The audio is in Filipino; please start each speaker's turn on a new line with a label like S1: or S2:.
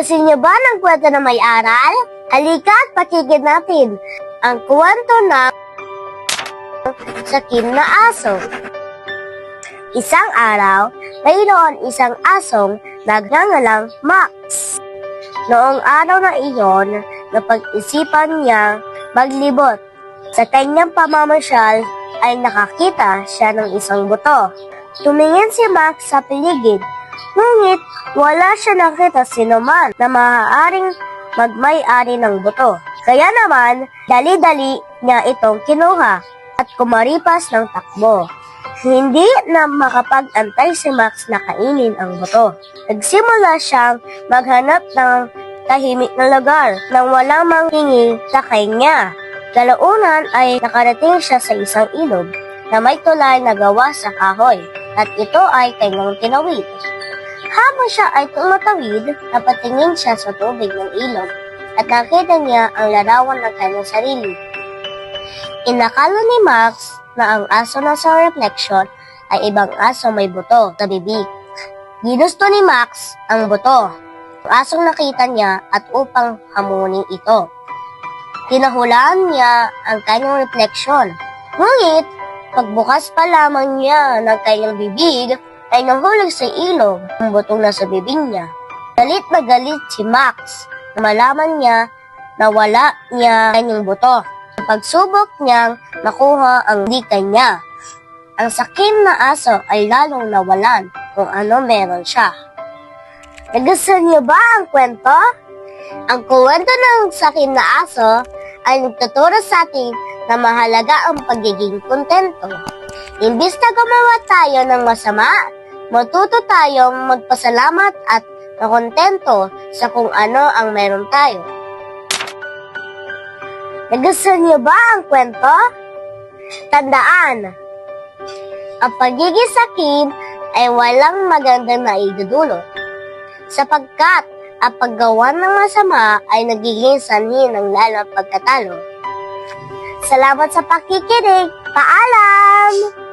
S1: Gusto niyo ba ng kwento na may aral? Halika at pakinggan natin ang kwento ng sakim na aso. Isang araw, mayroon isang asong nagngangalang Max. Noong araw na iyon, napag-isipan niya maglibot. Sa kanyang pamamasyal ay nakakita siya ng isang buto. Tumingin si Max sa paligid, ngunit wala siya nakita sinuman na maaaring magmay-ari ng buto. Kaya naman, dali-dali niya itong kinuha at kumaripas ng takbo. Hindi na makapag-antay si Max na kainin ang buto. Nagsimula siyang maghanap ng tahimik na lugar nang walang manghingi sa kanya. Kalaunan ay nakarating siya sa isang ilog na may tulay na gawa sa kahoy at ito ay kanyang tinawid. Habang siya ay tumatawid, napatingin siya sa tubig ng ilog at nakita niya ang larawan ng kanyang sarili. Inakala ni Max na ang aso na sa refleksyon ay ibang aso may buto sa bibig. Ginusto ni Max ang buto, ang asong nakita niya at upang hamunin ito. Tinahulaan niya ang kanyang refleksyon. Ngunit, pagbukas pa lamang niya ng kanyang bibig, ay nahulog sa ilog ang butong nasa bibig niya. Galit na galit si Max na malaman niya na wala niya kanyang buto. Pagsubok niyang nakuha ang di kanya. Ang sakim na aso ay lalong nawalan kung ano meron siya. Nagustuhan niyo ba ang kwento? Ang kwento ng sakim na aso ay nagtuturo sa atin na mahalaga ang pagiging kontento. Imbis na gumawa tayo ng masama, matuto tayong magpasalamat at makontento sa kung ano ang meron tayo. Nagustuhan niyo ba ang kwento? Tandaan, ang pagiging sakim ay walang magandang naidudulot, sapagkat ang paggawa ng masama ay nagiging sanhi ng lalong pagkatalo. Salamat sa pakikinig. Paalam!